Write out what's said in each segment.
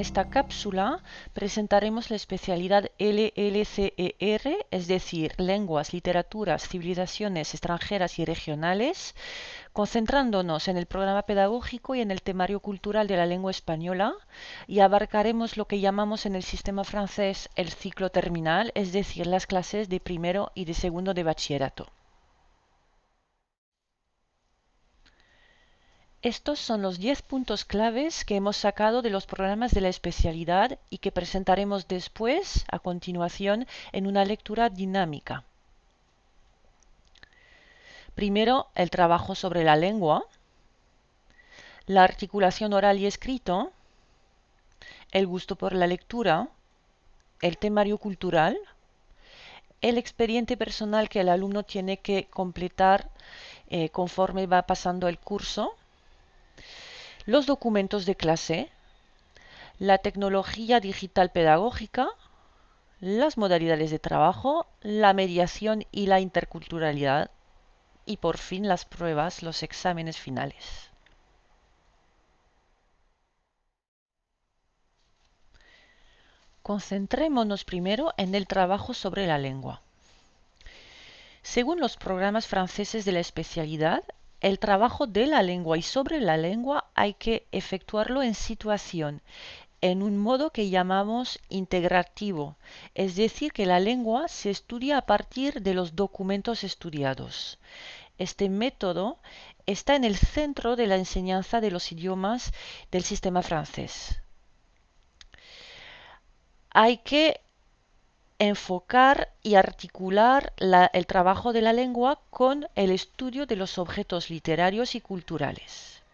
esta cápsula presentaremos la especialidad LLCER, es decir, Lenguas, Literaturas, Civilizaciones extranjeras y regionales, concentrándonos en el programa pedagógico y en el temario cultural de la lengua española, y abarcaremos lo que llamamos en el sistema francés el ciclo terminal, es decir, las clases de primero y de segundo de bachillerato. Estos son los 10 puntos claves que hemos sacado de los programas de la especialidad y que presentaremos después, a continuación, en una lectura dinámica. Primero, el trabajo sobre la lengua, la articulación oral y escrito, el gusto por la lectura, el temario cultural, el expediente personal que el alumno tiene que completar conforme va pasando el curso, los documentos de clase, la tecnología digital pedagógica, las modalidades de trabajo, la mediación y la interculturalidad, y por fin las pruebas, los exámenes finales. Concentrémonos primero en el trabajo sobre la lengua. Según los programas franceses de la especialidad, el trabajo de la lengua y sobre la lengua hay que efectuarlo en situación, en un modo que llamamos integrativo, es decir, que la lengua se estudia a partir de los documentos estudiados. Este método está en el centro de la enseñanza de los idiomas del sistema francés. Hay que enfocar y articular el trabajo de la lengua con el estudio de los objetos literarios y culturales.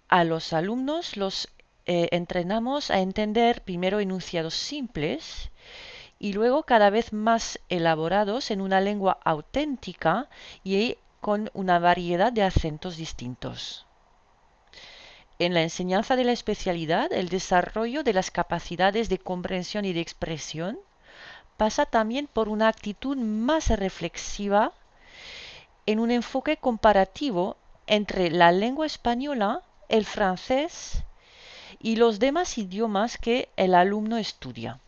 A los alumnos los entrenamos a entender primero enunciados simples y luego cada vez más elaborados en una lengua auténtica y con una variedad de acentos distintos. En la enseñanza de la especialidad, el desarrollo de las capacidades de comprensión y de expresión pasa también por una actitud más reflexiva en un enfoque comparativo entre la lengua española, el francés y los demás idiomas que el alumno estudia.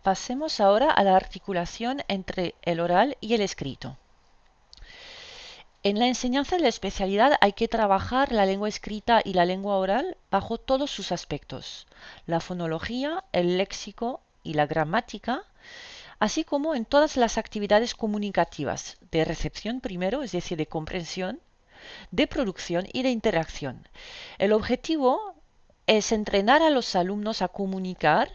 Pasemos ahora a la articulación entre el oral y el escrito. En la enseñanza de la especialidad hay que trabajar la lengua escrita y la lengua oral bajo todos sus aspectos, la fonología, el léxico y la gramática, así como en todas las actividades comunicativas, de recepción primero, es decir, de comprensión, de producción y de interacción. El objetivo es entrenar a los alumnos a comunicar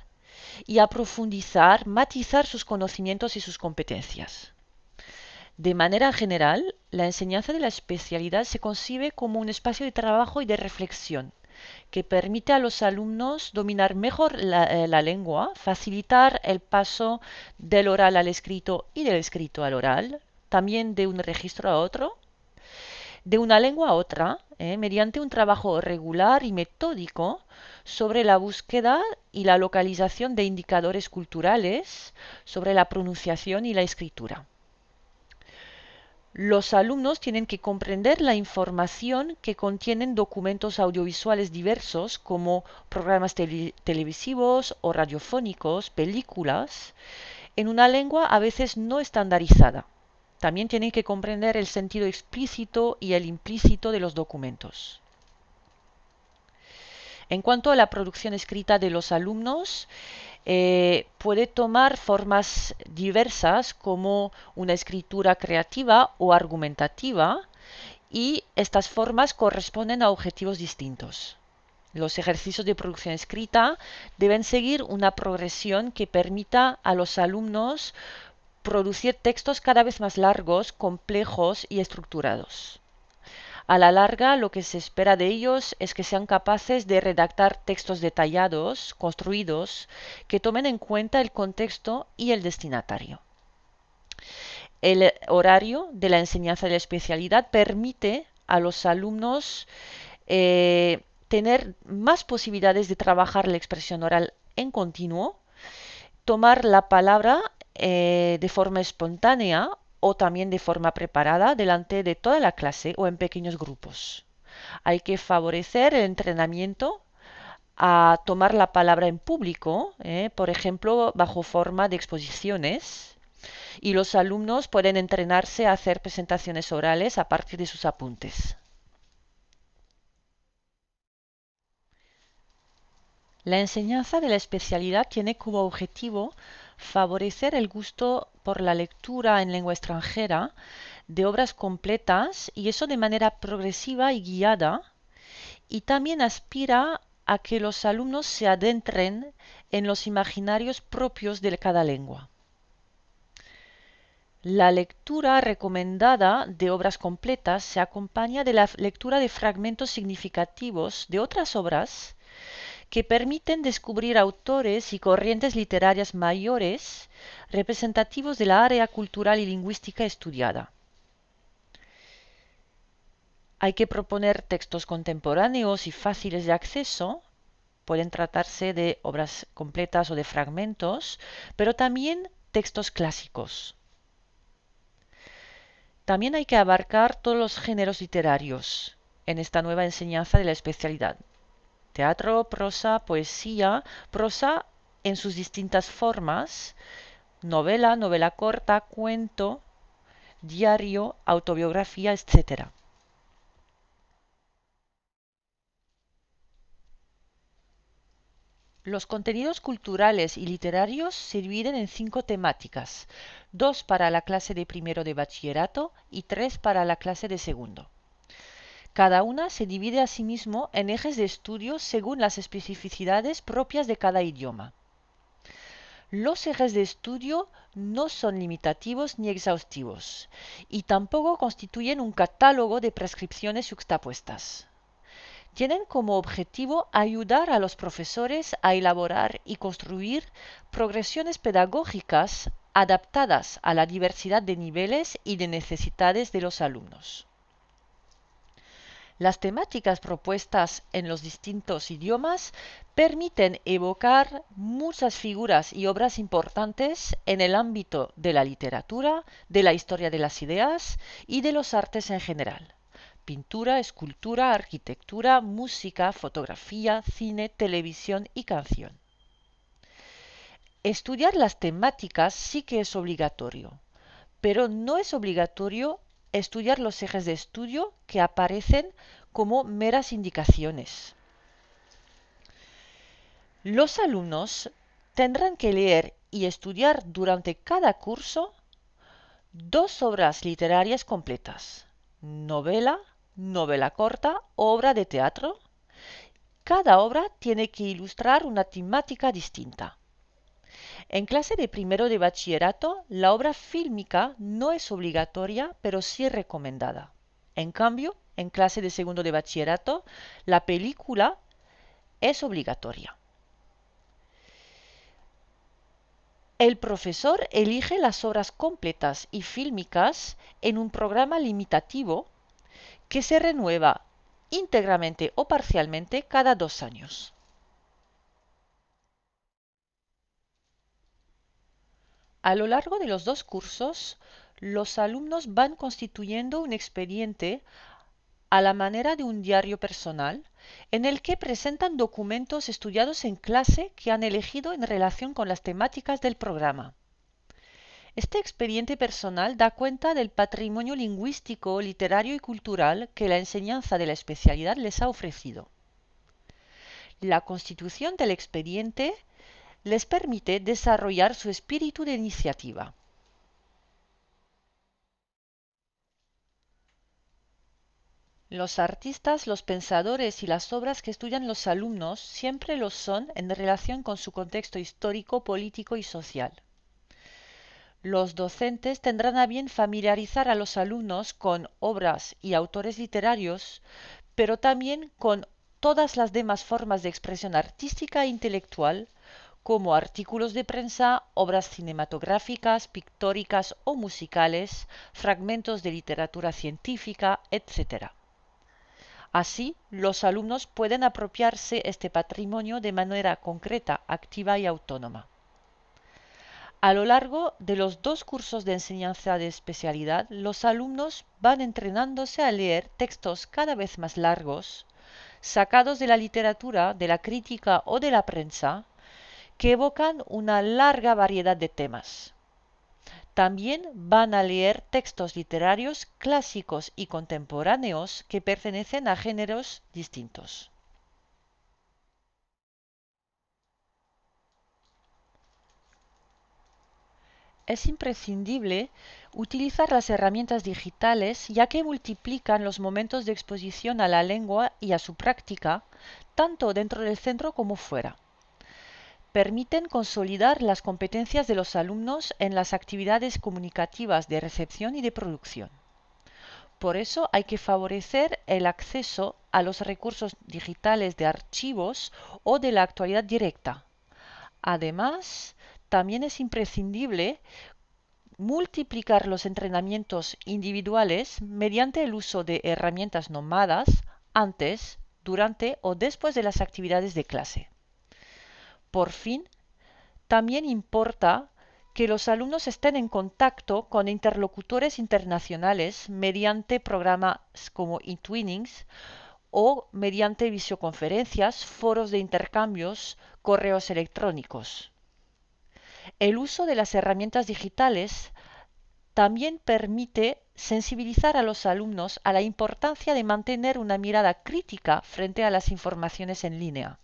y a profundizar, matizar sus conocimientos y sus competencias. De manera general, la enseñanza de la especialidad se concibe como un espacio de trabajo y de reflexión que permite a los alumnos dominar mejor la lengua, facilitar el paso del oral al escrito y del escrito al oral, también de un registro a otro, de una lengua a otra, mediante un trabajo regular y metódico sobre la búsqueda y la localización de indicadores culturales, sobre la pronunciación y la escritura. Los alumnos tienen que comprender la información que contienen documentos audiovisuales diversos como programas televisivos o radiofónicos, películas, en una lengua a veces no estandarizada. También tienen que comprender el sentido explícito y el implícito de los documentos. En cuanto a la producción escrita de los alumnos, puede tomar formas diversas como una escritura creativa o argumentativa, y estas formas corresponden a objetivos distintos. Los ejercicios de producción escrita deben seguir una progresión que permita a los alumnos producir textos cada vez más largos, complejos y estructurados. A la larga, lo que se espera de ellos es que sean capaces de redactar textos detallados, construidos, que tomen en cuenta el contexto y el destinatario. El horario de la enseñanza de la especialidad permite a los alumnos tener más posibilidades de trabajar la expresión oral en continuo, tomar la palabra de forma espontánea o también de forma preparada delante de toda la clase o en pequeños grupos. Hay que favorecer el entrenamiento a tomar la palabra en público, por ejemplo, bajo forma de exposiciones, y los alumnos pueden entrenarse a hacer presentaciones orales a partir de sus apuntes. La enseñanza de la especialidad tiene como objetivo favorecer el gusto por la lectura en lengua extranjera de obras completas, y eso de manera progresiva y guiada, y también aspira a que los alumnos se adentren en los imaginarios propios de cada lengua. La lectura recomendada de obras completas se acompaña de la lectura de fragmentos significativos de otras obras que permiten descubrir autores y corrientes literarias mayores representativos de la área cultural y lingüística estudiada. Hay que proponer textos contemporáneos y fáciles de acceso. Pueden tratarse de obras completas o de fragmentos, pero también textos clásicos. También hay que abarcar todos los géneros literarios en esta nueva enseñanza de la especialidad. Teatro, prosa, poesía, prosa en sus distintas formas, novela, novela corta, cuento, diario, autobiografía, etc. Los contenidos culturales y literarios se dividen en 5 temáticas, 2 para la clase de primero de bachillerato y 3 para la clase de segundo. Cada una se divide asimismo en ejes de estudio según las especificidades propias de cada idioma. Los ejes de estudio no son limitativos ni exhaustivos, y tampoco constituyen un catálogo de prescripciones yuxtapuestas. Tienen como objetivo ayudar a los profesores a elaborar y construir progresiones pedagógicas adaptadas a la diversidad de niveles y de necesidades de los alumnos. Las temáticas propuestas en los distintos idiomas permiten evocar muchas figuras y obras importantes en el ámbito de la literatura, de la historia de las ideas y de los artes en general: pintura, escultura, arquitectura, música, fotografía, cine, televisión y canción. Estudiar las temáticas sí que es obligatorio, pero no es obligatorio estudiar los ejes de estudio que aparecen como meras indicaciones. Los alumnos tendrán que leer y estudiar durante cada curso 2 obras literarias completas: novela, novela corta o obra de teatro. Cada obra tiene que ilustrar una temática distinta. En clase de primero de bachillerato, la obra fílmica no es obligatoria, pero sí recomendada. En cambio, en clase de segundo de bachillerato, la película es obligatoria. El profesor elige las obras completas y fílmicas en un programa limitativo que se renueva íntegramente o parcialmente cada 2 años. A lo largo de los 2 cursos, los alumnos van constituyendo un expediente a la manera de un diario personal, en el que presentan documentos estudiados en clase que han elegido en relación con las temáticas del programa. Este expediente personal da cuenta del patrimonio lingüístico, literario y cultural que la enseñanza de la especialidad les ha ofrecido. La constitución del expediente les permite desarrollar su espíritu de iniciativa. Los artistas, los pensadores y las obras que estudian los alumnos siempre lo son en relación con su contexto histórico, político y social. Los docentes tendrán a bien familiarizar a los alumnos con obras y autores literarios, pero también con todas las demás formas de expresión artística e intelectual, como artículos de prensa, obras cinematográficas, pictóricas o musicales, fragmentos de literatura científica, etc. Así, los alumnos pueden apropiarse este patrimonio de manera concreta, activa y autónoma. A lo largo de los 2 cursos de enseñanza de especialidad, los alumnos van entrenándose a leer textos cada vez más largos, sacados de la literatura, de la crítica o de la prensa, que evocan una larga variedad de temas. También van a leer textos literarios clásicos y contemporáneos que pertenecen a géneros distintos. Es imprescindible utilizar las herramientas digitales ya que multiplican los momentos de exposición a la lengua y a su práctica, tanto dentro del centro como fuera. Permiten consolidar las competencias de los alumnos en las actividades comunicativas de recepción y de producción. Por eso hay que favorecer el acceso a los recursos digitales de archivos o de la actualidad directa. Además, también es imprescindible multiplicar los entrenamientos individuales mediante el uso de herramientas nómadas antes, durante o después de las actividades de clase. Por fin, también importa que los alumnos estén en contacto con interlocutores internacionales mediante programas como eTwinnings o mediante videoconferencias, foros de intercambios, correos electrónicos. El uso de las herramientas digitales también permite sensibilizar a los alumnos a la importancia de mantener una mirada crítica frente a las informaciones en línea.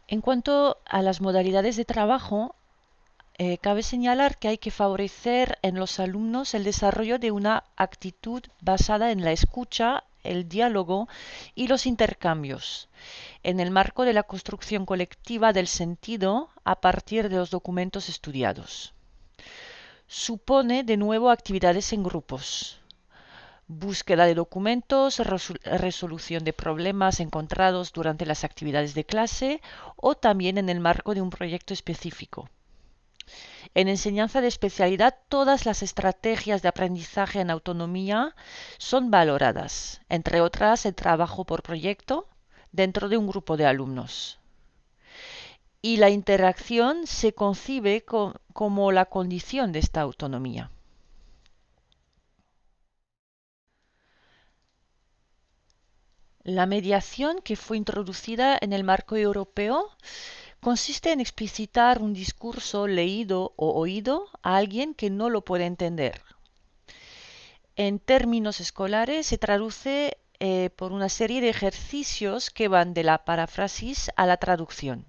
En cuanto a las modalidades de trabajo, cabe señalar que hay que favorecer en los alumnos el desarrollo de una actitud basada en la escucha, el diálogo y los intercambios, en el marco de la construcción colectiva del sentido a partir de los documentos estudiados. Supone de nuevo actividades en grupos, búsqueda de documentos, resolución de problemas encontrados durante las actividades de clase o también en el marco de un proyecto específico. En enseñanza de especialidad, todas las estrategias de aprendizaje en autonomía son valoradas, entre otras el trabajo por proyecto dentro de un grupo de alumnos. Y la interacción se concibe como la condición de esta autonomía. La mediación, que fue introducida en el marco europeo, consiste en explicitar un discurso leído o oído a alguien que no lo puede entender. En términos escolares se traduce por una serie de ejercicios que van de la paráfrasis a la traducción.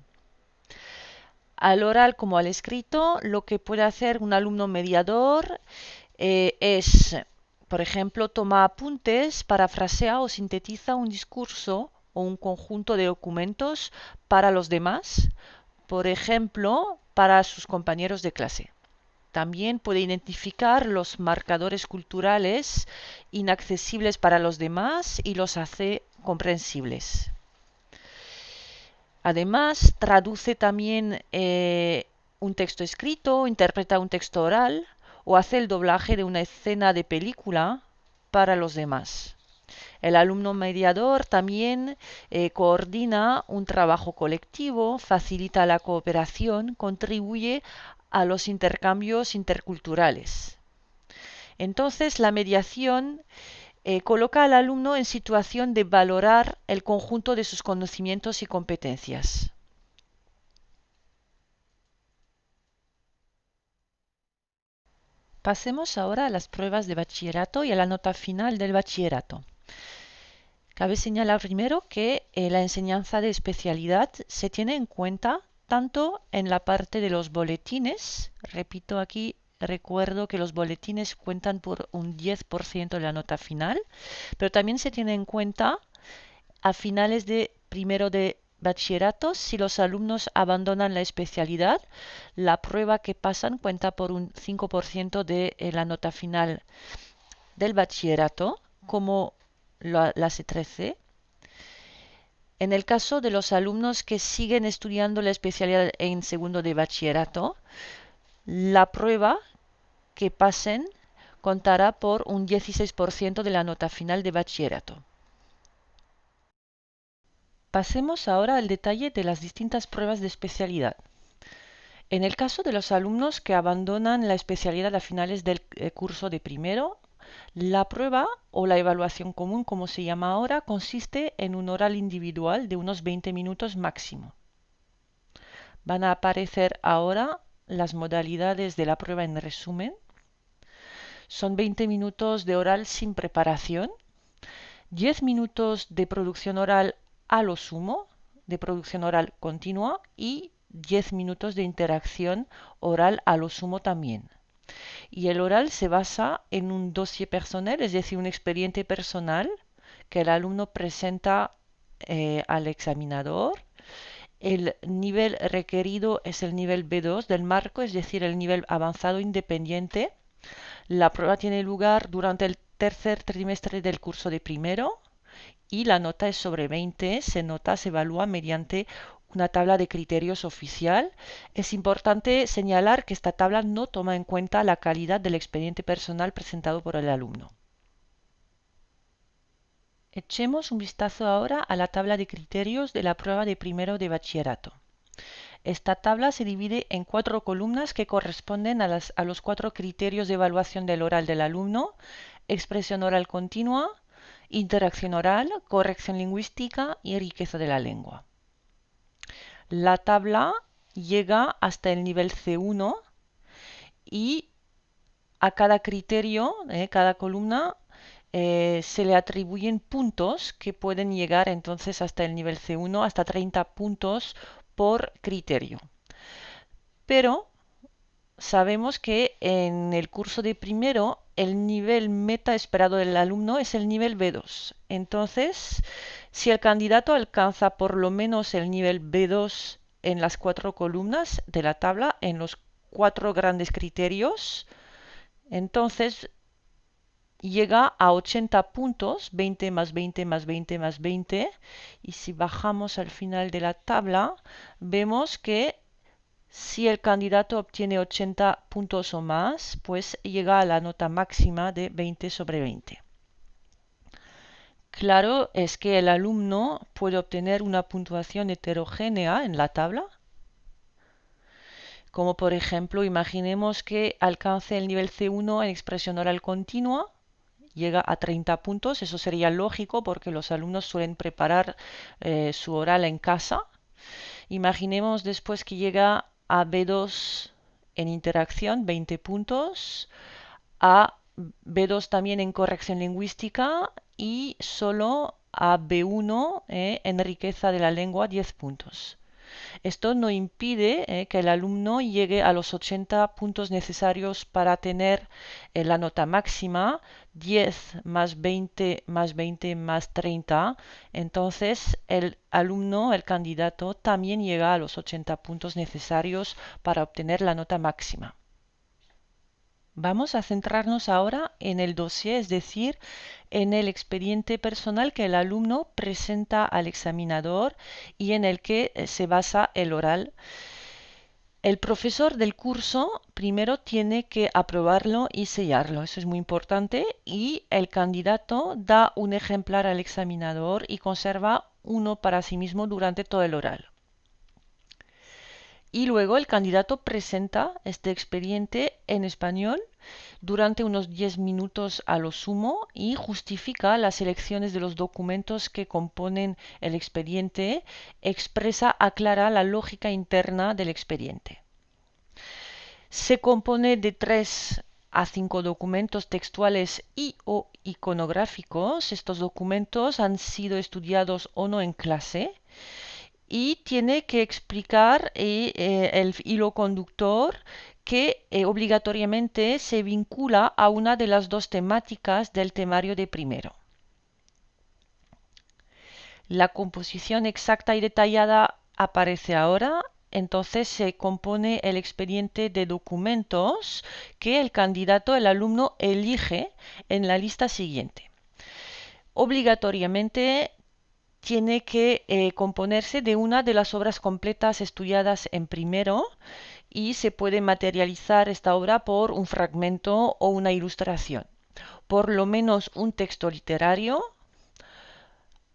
Al oral como al escrito, lo que puede hacer un alumno mediador es, por ejemplo, toma apuntes, parafrasea o sintetiza un discurso o un conjunto de documentos para los demás, por ejemplo, para sus compañeros de clase. También puede identificar los marcadores culturales inaccesibles para los demás y los hace comprensibles. Además, traduce también un texto escrito, interpreta un texto oral o hace el doblaje de una escena de película para los demás. El alumno mediador también coordina un trabajo colectivo, facilita la cooperación, contribuye a los intercambios interculturales. Entonces, la mediación coloca al alumno en situación de valorar el conjunto de sus conocimientos y competencias. Pasemos ahora a las pruebas de bachillerato y a la nota final del bachillerato. Cabe señalar primero que la enseñanza de especialidad se tiene en cuenta tanto en la parte de los boletines, repito aquí, recuerdo que los boletines cuentan por un 10% de la nota final, pero también se tiene en cuenta a finales de primero de bachillerato, si los alumnos abandonan la especialidad, la prueba que pasan cuenta por un 5% de la nota final del bachillerato, como la C13. En el caso de los alumnos que siguen estudiando la especialidad en segundo de bachillerato, la prueba que pasen contará por un 16% de la nota final de bachillerato. Pasemos ahora al detalle de las distintas pruebas de especialidad. En el caso de los alumnos que abandonan la especialidad a finales del curso de primero, la prueba o la evaluación común, como se llama ahora, consiste en un oral individual de unos 20 minutos máximo. Van a aparecer ahora las modalidades de la prueba en resumen. Son 20 minutos de oral sin preparación, 10 minutos de producción oral a lo sumo, de producción oral continua y 10 minutos de interacción oral a lo sumo también. Y el oral se basa en un dossier personnel, es decir, un expediente personal que el alumno presenta al examinador. El nivel requerido es el nivel B2 del marco, es decir, el nivel avanzado independiente. La prueba tiene lugar durante el tercer trimestre del curso de primero y la nota es sobre 20. Se evalúa mediante una tabla de criterios oficial. Es importante señalar que esta tabla no toma en cuenta la calidad del expediente personal presentado por el alumno. Echemos un vistazo ahora a la tabla de criterios de la prueba de primero de bachillerato. Esta tabla se divide en 4 columnas que corresponden a los 4 criterios de evaluación del oral del alumno: expresión oral continua, interacción oral, corrección lingüística y riqueza de la lengua. La tabla llega hasta el nivel C1 y a cada criterio, cada columna, se le atribuyen puntos que pueden llegar entonces hasta el nivel C1, hasta 30 puntos por criterio. Pero sabemos que en el curso de primero el nivel meta esperado del alumno es el nivel B2. Entonces, si el candidato alcanza por lo menos el nivel B2 en las 4 columnas de la tabla, en los 4 grandes criterios, entonces llega a 80 puntos, 20 más 20 más 20 más 20, y si bajamos al final de la tabla, vemos que si el candidato obtiene 80 puntos o más, pues llega a la nota máxima de 20 sobre 20. Claro es que el alumno puede obtener una puntuación heterogénea en la tabla, como por ejemplo, imaginemos que alcance el nivel C1 en expresión oral continua, llega a 30 puntos. Eso sería lógico porque los alumnos suelen preparar su oral en casa. Imaginemos después que llega a B2 en interacción, 20 puntos, a B2 también en corrección lingüística y solo a B1 en riqueza de la lengua, 10 puntos. Esto no impide que el alumno llegue a los 80 puntos necesarios para tener la nota máxima, 10 más 20 más 20 más 30. Entonces el alumno, el candidato, también llega a los 80 puntos necesarios para obtener la nota máxima. Vamos a centrarnos ahora en el dossier, es decir, en el expediente personal que el alumno presenta al examinador y en el que se basa el oral. El profesor del curso primero tiene que aprobarlo y sellarlo, eso es muy importante, y el candidato da un ejemplar al examinador y conserva uno para sí mismo durante todo el oral. Y luego el candidato presenta este expediente en español durante unos 10 minutos a lo sumo y justifica las selecciones de los documentos que componen el expediente, aclara la lógica interna del expediente. Se compone de 3 a 5 documentos textuales y o iconográficos. Estos documentos han sido estudiados o no en clase y tiene que explicar el hilo conductor que obligatoriamente se vincula a una de las 2 temáticas del temario de primero. La composición exacta y detallada aparece ahora. Entonces se compone el expediente de documentos que el candidato, el alumno, elige en la lista siguiente. Obligatoriamente tiene que componerse de una de las obras completas estudiadas en primero y se puede materializar esta obra por un fragmento o una ilustración. Por lo menos un texto literario,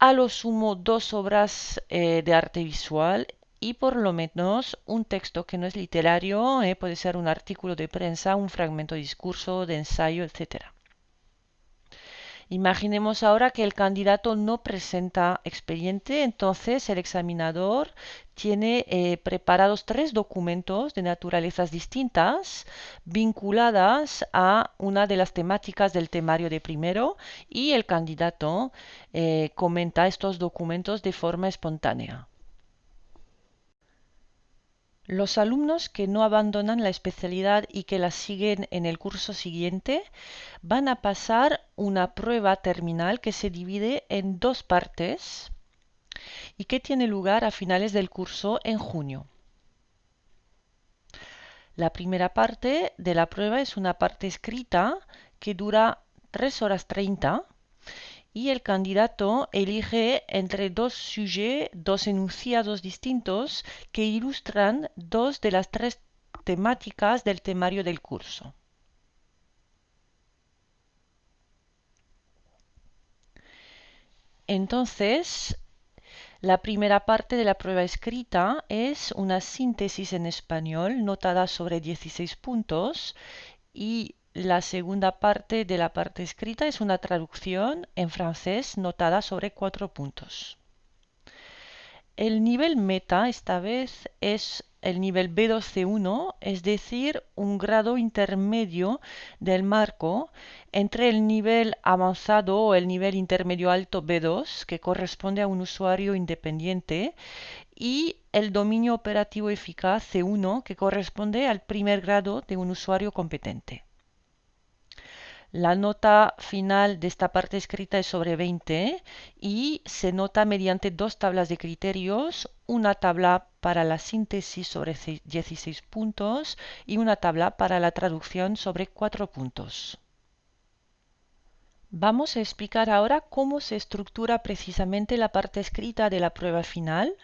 a lo sumo 2 obras de arte visual y por lo menos un texto que no es literario, puede ser un artículo de prensa, un fragmento de discurso, de ensayo, etc. Imaginemos ahora que el candidato no presenta expediente, entonces el examinador tiene preparados 3 documentos de naturalezas distintas vinculadas a una de las temáticas del temario de primero y el candidato comenta estos documentos de forma espontánea. Los alumnos que no abandonan la especialidad y que la siguen en el curso siguiente van a pasar una prueba terminal que se divide en 2 partes y que tiene lugar a finales del curso en junio. La primera parte de la prueba es una parte escrita que dura 3 horas 30 y el candidato elige entre 2 sujets, 2 enunciados distintos que ilustran 2 de las 3 temáticas del temario del curso. Entonces, la primera parte de la prueba escrita es una síntesis en español notada sobre 16 puntos y la segunda parte de la parte escrita es una traducción en francés notada sobre 4 puntos. El nivel meta esta vez es el nivel B2C1, es decir, un grado intermedio del marco entre el nivel avanzado o el nivel intermedio alto B2, que corresponde a un usuario independiente, y el dominio operativo eficaz C1, que corresponde al primer grado de un usuario competente. La nota final de esta parte escrita es sobre 20 y se nota mediante 2 tablas de criterios, una tabla para la síntesis sobre 16 puntos y una tabla para la traducción sobre 4 puntos. Vamos a explicar ahora cómo se estructura precisamente la parte escrita de la prueba final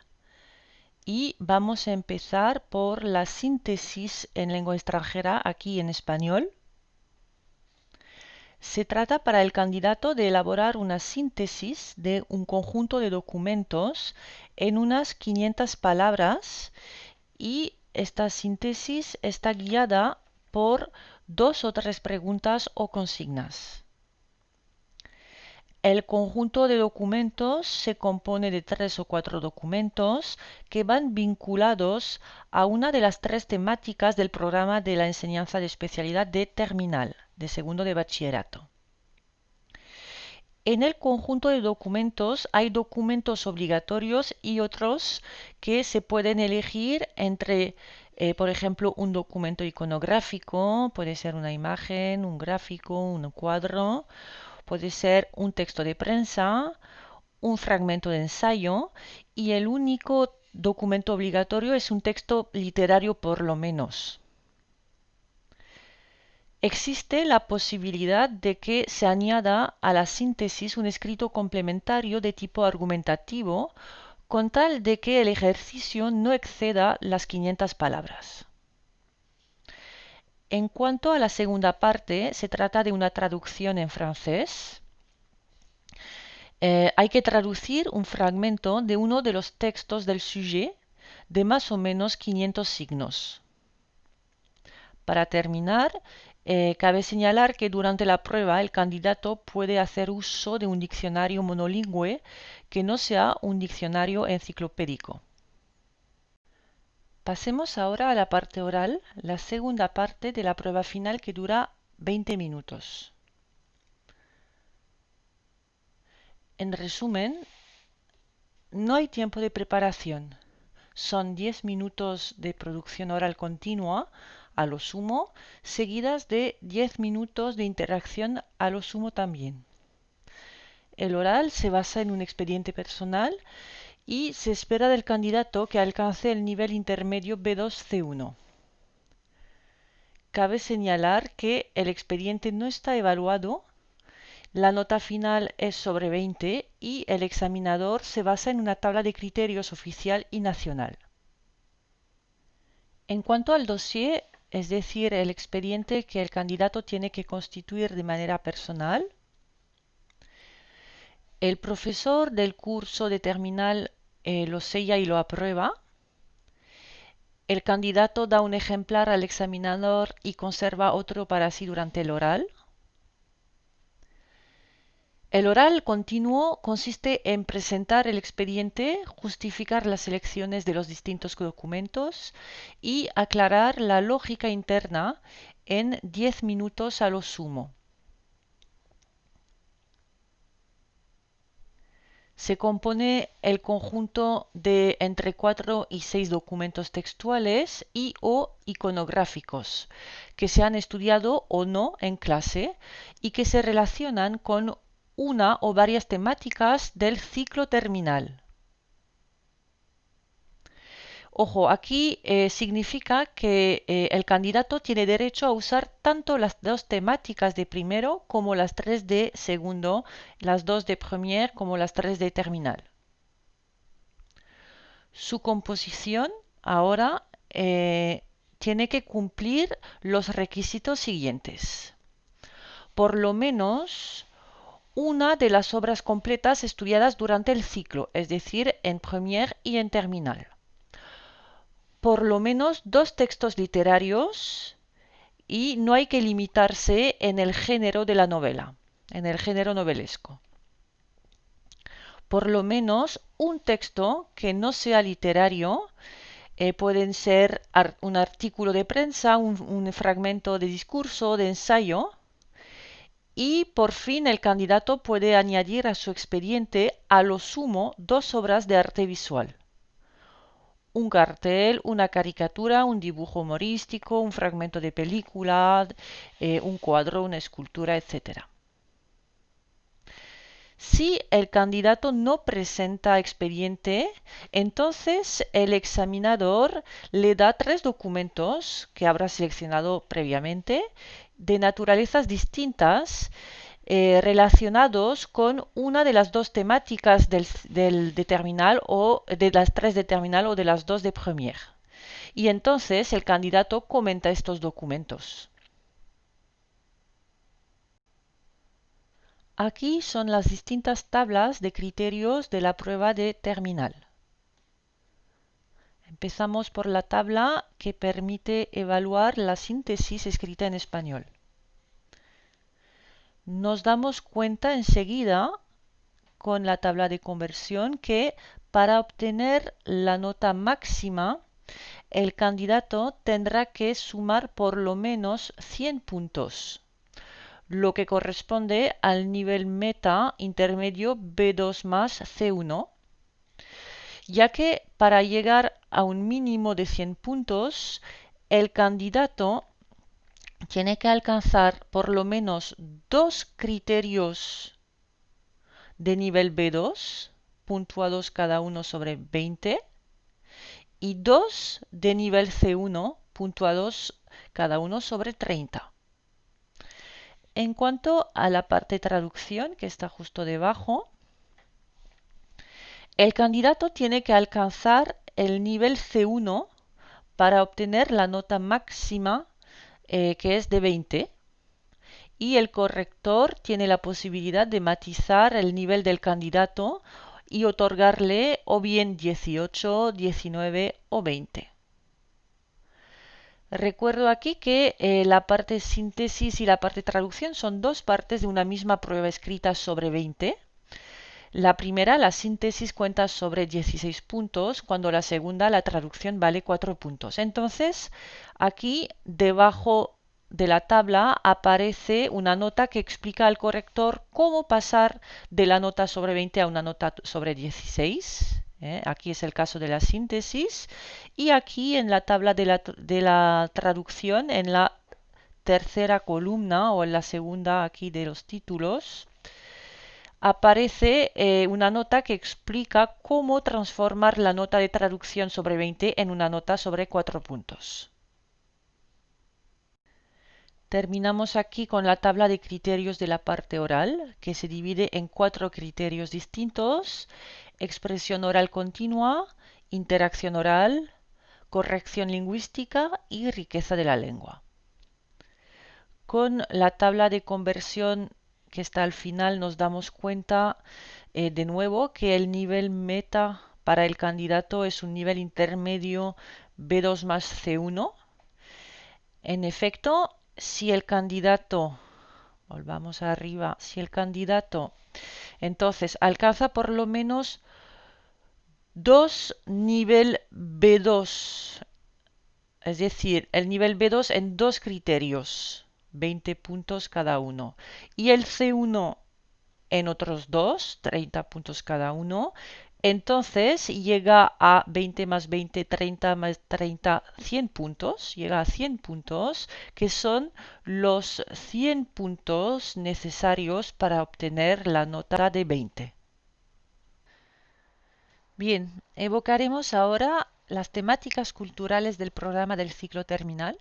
y vamos a empezar por la síntesis en lengua extranjera aquí en español. Se trata para el candidato de elaborar una síntesis de un conjunto de documentos en unas 500 palabras y esta síntesis está guiada por 2 o 3 preguntas o consignas. El conjunto de documentos se compone de 3 o 4 documentos que van vinculados a una de las 3 temáticas del programa de la enseñanza de especialidad de terminal, de segundo de bachillerato. En el conjunto de documentos hay documentos obligatorios y otros que se pueden elegir entre, por ejemplo, un documento iconográfico, puede ser una imagen, un gráfico, un cuadro, puede ser un texto de prensa, un fragmento de ensayo y el único documento obligatorio es un texto literario por lo menos. Existe la posibilidad de que se añada a la síntesis un escrito complementario de tipo argumentativo con tal de que el ejercicio no exceda las 500 palabras. En cuanto a la segunda parte, se trata de una traducción en francés. Hay que traducir un fragmento de uno de los textos del sujet de más o menos 500 signos. Para terminar, cabe señalar que durante la prueba el candidato puede hacer uso de un diccionario monolingüe que no sea un diccionario enciclopédico. Pasemos ahora a la parte oral, la segunda parte de la prueba final que dura 20 minutos. En resumen, no hay tiempo de preparación. Son 10 minutos de producción oral continua, a lo sumo, seguidas de 10 minutos de interacción a lo sumo también. El oral se basa en un expediente personal y se espera del candidato que alcance el nivel intermedio B2-C1. Cabe señalar que el expediente no está evaluado, la nota final es sobre 20 y el examinador se basa en una tabla de criterios oficial y nacional. En cuanto al dossier, es decir, el expediente que el candidato tiene que constituir de manera personal, El profesor del curso de terminal lo sella y lo aprueba. El candidato da un ejemplar al examinador y conserva otro para sí durante el oral. El oral continuo consiste en presentar el expediente, justificar las selecciones de los distintos documentos y aclarar la lógica interna en 10 minutos a lo sumo. Se compone el conjunto de entre 4 y 6 documentos textuales y o iconográficos que se han estudiado o no en clase y que se relacionan con una o varias temáticas del ciclo terminal. Ojo, aquí significa que el candidato tiene derecho a usar tanto las dos temáticas de primero como las tres de segundo, las dos de premier como las tres de terminal. Su composición ahora tiene que cumplir los requisitos siguientes. Por lo menos una de las obras completas estudiadas durante el ciclo, es decir, en premier y en terminal. Por lo menos dos textos literarios y no hay que limitarse en el género de la novela, en el género novelesco. Por lo menos un texto que no sea literario, pueden ser un artículo de prensa, un fragmento de discurso, de ensayo. Y por fin el candidato puede añadir a su expediente a lo sumo dos obras de arte visual. Un cartel, una caricatura, un dibujo humorístico, un fragmento de película, un cuadro, una escultura, etc. Si el candidato no presenta expediente, entonces el examinador le da tres documentos que habrá seleccionado previamente de naturalezas distintas relacionados con una de las dos temáticas del de terminal o de las tres de terminal o de las dos de premier. Y entonces el candidato comenta estos documentos. Aquí son las distintas tablas de criterios de la prueba de terminal. Empezamos por la tabla que permite evaluar la síntesis escrita en español. Nos damos cuenta enseguida con la tabla de conversión que para obtener la nota máxima, el candidato tendrá que sumar por lo menos 100 puntos, lo que corresponde al nivel meta intermedio B2 más C1, ya que para llegar a un mínimo de 100 puntos, el candidato tiene que alcanzar por lo menos dos criterios de nivel B2, puntuados cada uno sobre 20, y dos de nivel C1, puntuados cada uno sobre 30. En cuanto a la parte traducción, que está justo debajo, el candidato tiene que alcanzar el nivel C1 para obtener la nota máxima, que es de 20. Y el corrector tiene la posibilidad de matizar el nivel del candidato y otorgarle o bien 18, 19 o 20. Recuerdo aquí que la parte síntesis y la parte traducción son dos partes de una misma prueba escrita sobre 20. La primera, la síntesis, cuenta sobre 16 puntos, cuando la segunda, la traducción, vale 4 puntos. Entonces, aquí debajo de la tabla aparece una nota que explica al corrector cómo pasar de la nota sobre 20 a una nota sobre 16. Aquí es el caso de la síntesis. Y aquí en la tabla de la traducción, en la tercera columna o en la segunda aquí de los títulos, aparece una nota que explica cómo transformar la nota de traducción sobre 20 en una nota sobre 4 puntos. Terminamos aquí con la tabla de criterios de la parte oral, que se divide en 4 criterios distintos: expresión oral continua, interacción oral, corrección lingüística y riqueza de la lengua. Con la tabla de conversión que está al final nos damos cuenta de nuevo que el nivel meta para el candidato es un nivel intermedio B2 más C1. En efecto, si el candidato, volvamos arriba, si el candidato entonces alcanza por lo menos 2 nivel B2, es decir, el nivel B2 en dos criterios, 20 puntos cada uno, y el C1 en otros dos, 30 puntos cada uno, entonces llega a 20 más 20, 30 más 30, 100 puntos, llega a 100 puntos, que son los 100 puntos necesarios para obtener la nota de 20. Bien, evocaremos ahora las temáticas culturales del programa del ciclo terminal.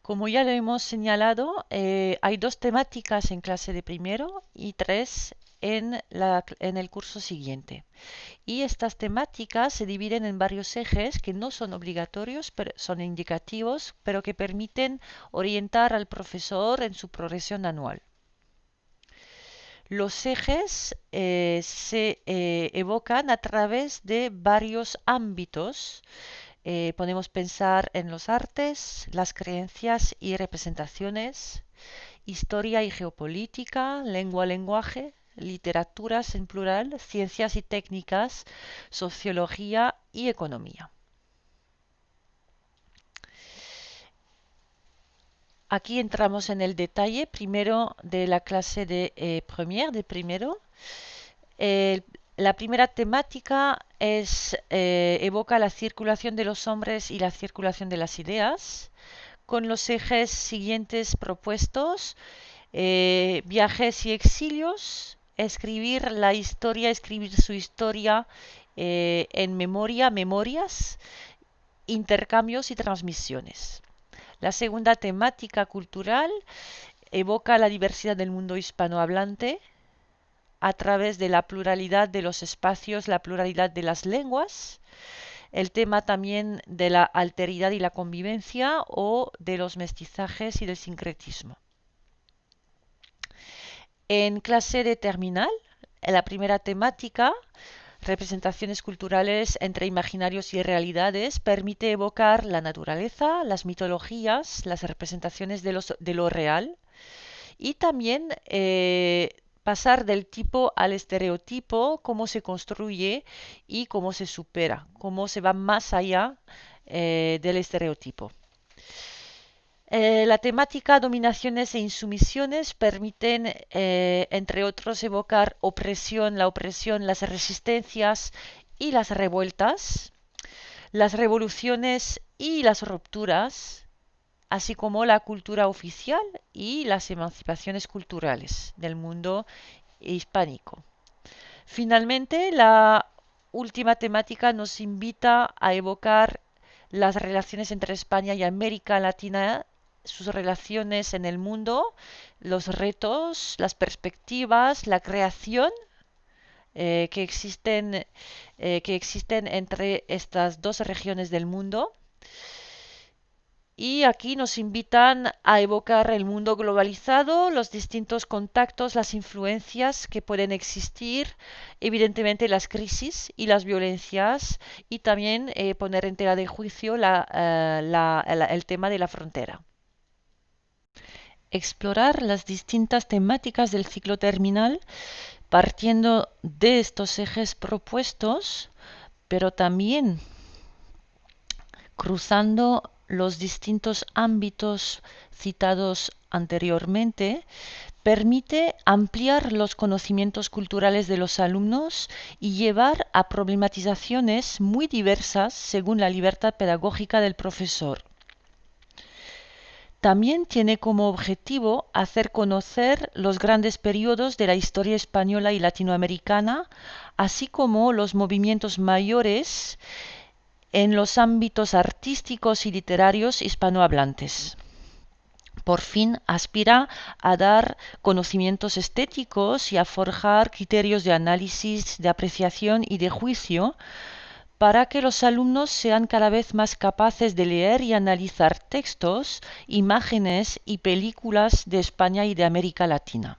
Como ya lo hemos señalado, hay dos temáticas en clase de primero y tres en el curso siguiente. Y estas temáticas se dividen en varios ejes que no son obligatorios, pero son indicativos, pero que permiten orientar al profesor en su progresión anual. Los ejes se evocan a través de varios ámbitos. Podemos pensar en los artes, las creencias y representaciones, historia y geopolítica, lengua-lenguaje, literaturas en plural, ciencias y técnicas, sociología y economía. Aquí entramos en el detalle primero de la clase de primero. La primera temática evoca la circulación de los hombres y la circulación de las ideas, con los ejes siguientes propuestos: viajes y exilios, escribir la historia, escribir su historia en memoria, memorias, intercambios y transmisiones. La segunda temática cultural evoca la diversidad del mundo hispanohablante a través de la pluralidad de los espacios, la pluralidad de las lenguas, el tema también de la alteridad y la convivencia o de los mestizajes y del sincretismo. En clase de terminal, en la primera temática, representaciones culturales entre imaginarios y realidades, permite evocar la naturaleza, las mitologías, las representaciones de lo real y también pasar del tipo al estereotipo, cómo se construye y cómo se supera, cómo se va más allá del estereotipo. La temática dominaciones e insumisiones permiten, entre otros, evocar opresión, la opresión, las resistencias y las revueltas, las revoluciones y las rupturas, así como la cultura oficial y las emancipaciones culturales del mundo hispánico. Finalmente, la última temática nos invita a evocar las relaciones entre España y América Latina, sus relaciones en el mundo, los retos, las perspectivas, la creación que existen entre estas dos regiones del mundo. Y aquí nos invitan a evocar el mundo globalizado, los distintos contactos, las influencias que pueden existir, evidentemente las crisis y las violencias, y también poner en tela de juicio el tema de la frontera. Explorar las distintas temáticas del ciclo terminal partiendo de estos ejes propuestos, pero también cruzando los distintos ámbitos citados anteriormente, permite ampliar los conocimientos culturales de los alumnos y llevar a problematizaciones muy diversas según la libertad pedagógica del profesor. También tiene como objetivo hacer conocer los grandes periodos de la historia española y latinoamericana, así como los movimientos mayores en los ámbitos artísticos y literarios hispanohablantes. Por fin aspira a dar conocimientos estéticos y a forjar criterios de análisis, de apreciación y de juicio para que los alumnos sean cada vez más capaces de leer y analizar textos, imágenes y películas de España y de América Latina.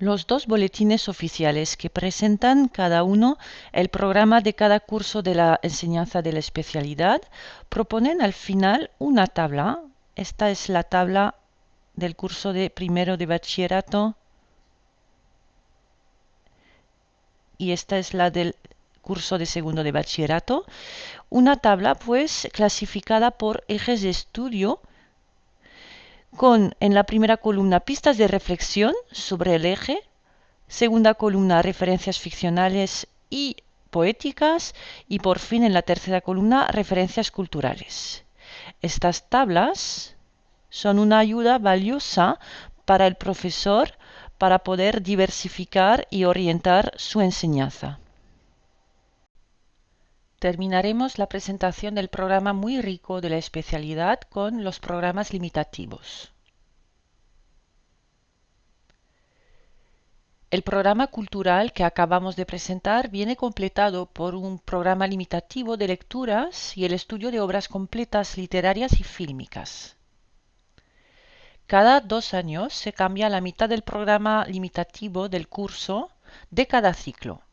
Los dos boletines oficiales que presentan cada uno el programa de cada curso de la enseñanza de la especialidad proponen al final una tabla. Esta es la tabla del curso de primero de bachillerato y esta es la del curso de segundo de bachillerato. Una tabla pues clasificada por ejes de estudio con en la primera columna pistas de reflexión sobre el eje, segunda columna referencias ficcionales y poéticas y por fin en la tercera columna referencias culturales. Estas tablas son una ayuda valiosa para el profesor para poder diversificar y orientar su enseñanza. Terminaremos la presentación del programa muy rico de la especialidad con los programas limitativos. El programa cultural que acabamos de presentar viene completado por un programa limitativo de lecturas y el estudio de obras completas literarias y fílmicas. Cada 2 años se cambia la mitad del programa limitativo del curso de cada ciclo.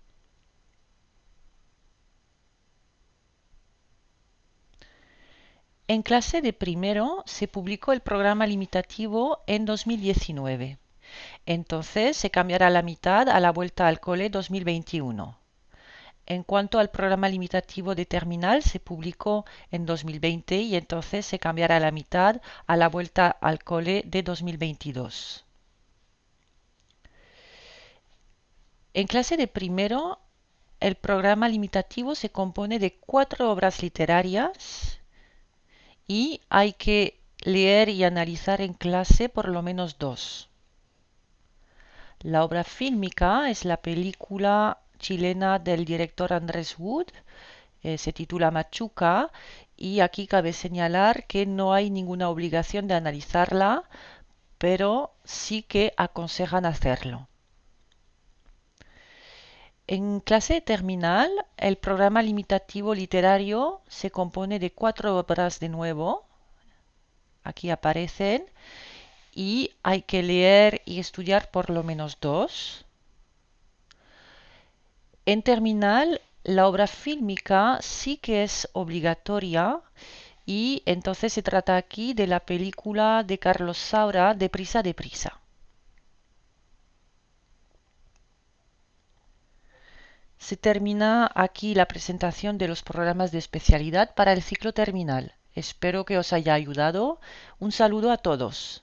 En clase de primero se publicó el programa limitativo en 2019. Entonces se cambiará la mitad a la vuelta al cole 2021. En cuanto al programa limitativo de terminal, se publicó en 2020 y entonces se cambiará la mitad a la vuelta al cole de 2022. En clase de primero, el programa limitativo se compone de 4 obras literarias y hay que leer y analizar en clase por lo menos 2. La obra fílmica es la película chilena del director Andrés Wood, se titula Machuca y aquí cabe señalar que no hay ninguna obligación de analizarla, pero sí que aconsejan hacerlo. En clase terminal, el programa limitativo literario se compone de 4 obras de nuevo, aquí aparecen, y hay que leer y estudiar por lo menos 2. En terminal, la obra fílmica sí que es obligatoria y entonces se trata aquí de la película de Carlos Saura, Deprisa, deprisa. Se termina aquí la presentación de los programas de especialidad para el ciclo terminal. Espero que os haya ayudado. Un saludo a todos.